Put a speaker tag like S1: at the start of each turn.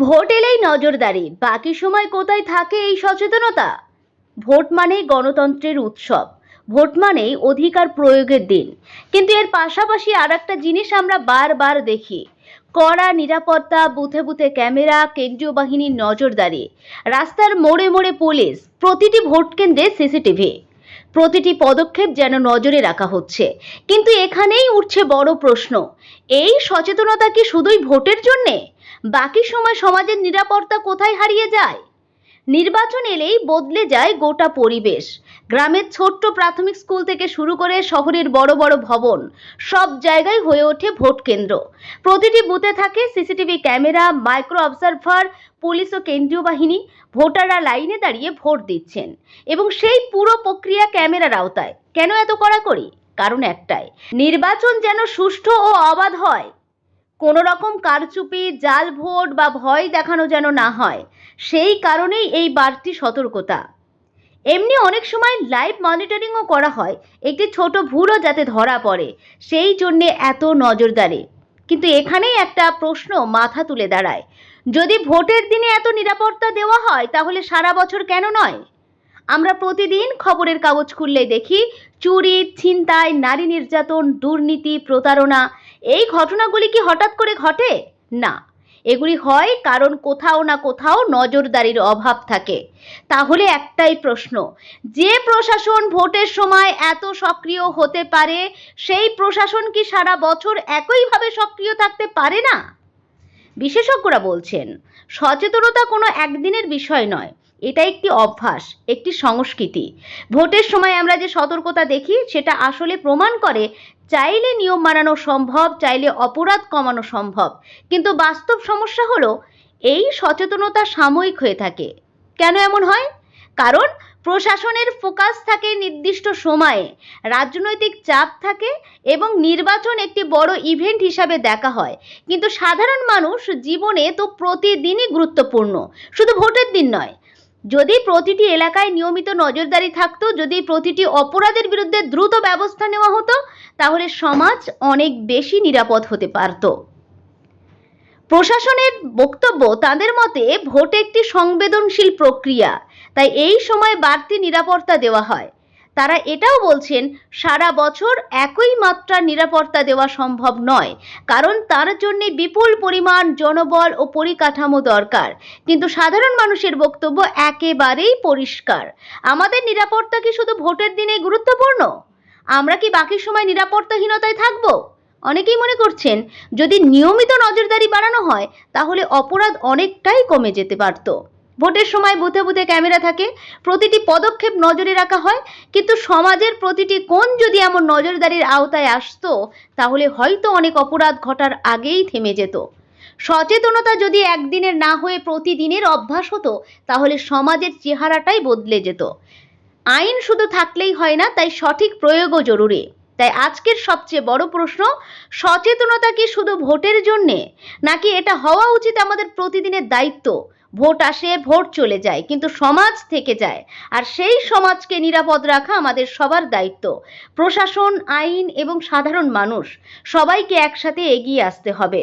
S1: Vote এলেই নজরদারি, বাকি সময় কোথায় থাকে এই সচেতনতা? ভোট মানেই গণতন্ত্রের উৎসব, ভোট মানেই অধিকার প্রয়োগের দিন। কিন্তু এর পাশাপাশি আর একটা জিনিস আমরা বারবার দেখি, কড়া নিরাপত্তা, বুথে বুথে ক্যামেরা, কেন্দ্রীয় বাহিনীর নজরদারি, রাস্তার মোড়ে মোড়ে পুলিশ, প্রতিটি ভোট কেন্দ্রে সিসিটিভি, প্রতিটি পদক্ষেপ যেন নজরে রাখা হচ্ছে। কিন্তু এখানেই উঠছে বড় প্রশ্ন, এই সচেতনতা কি শুধুই ভোটের জন্যে? বাকি সময় সমাজের নিরাপত্তা কোথায় হারিয়ে যায়? নির্বাচন এলেই বদলে যায় গোটা পরিবেশ। গ্রামের ছোট্ট প্রাথমিক স্কুল থেকে শুরু করে শহরের বড় বড় ভবন, সব জায়গায় হয়ে ওঠে ভোট কেন্দ্র। প্রতিটি বুথে থাকে CCTV camera, micro observer, police ও কেন্দ্রীয় বাহিনী। ভোটাররা লাইনে দাঁড়িয়ে ভোট দিচ্ছেন এবং সেই পুরো প্রক্রিয়া ক্যামেরার আওতায়। কেন এত কড়াকড়ি? কারণ একটাই, নির্বাচন যেন সুষ্ঠু ও অবাধ হয়। কোনো রকম কারচুপি, জাল ভোট বা ভয় দেখানো যেন না হয়, সেই কারণেই এই বাড়তি সতর্কতা। এমনি অনেক সময় লাইভ মনিটরিংও করা হয়, একটি ছোট ভুলও যাতে ধরা পড়ে, সেই জন্যে এত নজরদারি। কিন্তু এখানেই একটা প্রশ্ন মাথা তুলে দাঁড়ায়, যদি ভোটের দিনে এত নিরাপত্তা দেওয়া হয়, তাহলে সারা বছর কেন নয়? আমরা প্রতিদিন খবরের কাগজ খুললেই দেখি চুরি, ছিনতাই, নারী নির্যাতন, দুর্নীতি, প্রতারণা। এই ঘটনাগুলি কি হঠাৎ করে ঘটে? না, এগুলি হয় কারণ কোথাও না কোথাও নজরদারির অভাব থাকে। তাহলে একটাই প্রশ্ন, যে প্রশাসন ভোটের সময় এত সক্রিয় হতে পারে, সেই প্রশাসন কি সারা বছর একইভাবে সক্রিয় থাকতে পারে না? বিশেষজ্ঞরা বলছেন, সচেতনতা কোনো একদিনের বিষয় নয়, এটা একটি অভ্যাস, একটি সংস্কৃতি। ভোটের সময় আমরা যে সতর্কতা দেখি, সেটা আসলে প্রমাণ করে চাইলে নিয়ম মানানো সম্ভব, চাইলে অপরাধ কমানো সম্ভব। কিন্তু বাস্তব সমস্যা হলো, এই সচেতনতা সাময়িক হয়ে থাকে। কেন এমন হয়? কারণ প্রশাসনের ফোকাস থাকে নির্দিষ্ট সময়ে, রাজনৈতিক চাপ থাকে এবং নির্বাচন একটি বড় ইভেন্ট হিসাবে দেখা হয়। কিন্তু সাধারণ মানুষ জীবনে তো প্রতিদিনই গুরুত্বপূর্ণ, শুধু ভোটের দিন নয়। যদি প্রতিটি এলাকায় নিয়মিত নজরদারি থাকতো, যদি প্রতিটি অপরাধের বিরুদ্ধে দ্রুত ব্যবস্থা নেওয়া হতো, তাহলে সমাজ অনেক বেশি নিরাপদ হতে পারত। প্রশাসনের বক্তব্য, তাদের মতে ভোট একটি সংবেদনশীল প্রক্রিয়া, তাই এই সময় বাড়তি নিরাপত্তা দেওয়া হয়। তারা এটাও বলছেন, সারা বছর একই মাত্রার নিরাপত্তা দেওয়া সম্ভব নয়, কারণ তার জন্য বিপুল পরিমাণ জনবল ও পরিকাঠামো দরকার। কিন্তু সাধারণ মানুষের বক্তব্য একেবারেই পরিষ্কার, আমাদের নিরাপত্তা কি শুধু ভোটের দিনে গুরুত্বপূর্ণ? আমরা কি বাকি সময় নিরাপত্তাহীনতায় থাকবো? অনেকেই মনে করছেন, যদি নিয়মিত নজরদারি বাড়ানো হয়, তাহলে অপরাধ অনেকটাই কমে যেতে পারত। ভোটের সময় বুথে বুথে ক্যামেরা থাকে, প্রতিটি পদক্ষেপ নজরে রাখা হয়। কিন্তু সমাজের প্রতিটি কোণ যদি এমন নজরদারির আওতায় আসতো, তাহলে হয়তো অনেক অপরাধ ঘটার আগেই থেমে যেত। সচেতনতা যদি একদিনের না হয়ে প্রতিদিনের অভ্যাস হতো, তাহলে সমাজের চেহারাটাই বদলে যেত। আইন শুধু থাকলেই হয় না, তাই সঠিক প্রয়োগও জরুরি। তাই আজকের সবচেয়ে বড় প্রশ্ন, সচেতনতা কি শুধু ভোটের জন্যে, নাকি এটা হওয়া উচিত আমাদের প্রতিদিনের দায়িত্ব? ভোট আসে, ভোট চলে যায়, কিন্তু সমাজ থেকে যায়, আর সেই সমাজকে নিরাপদ রাখা আমাদের সবার দায়িত্ব। প্রশাসন, আইন এবং সাধারণ মানুষ, সবাইকে একসাথে এগিয়ে আসতে হবে।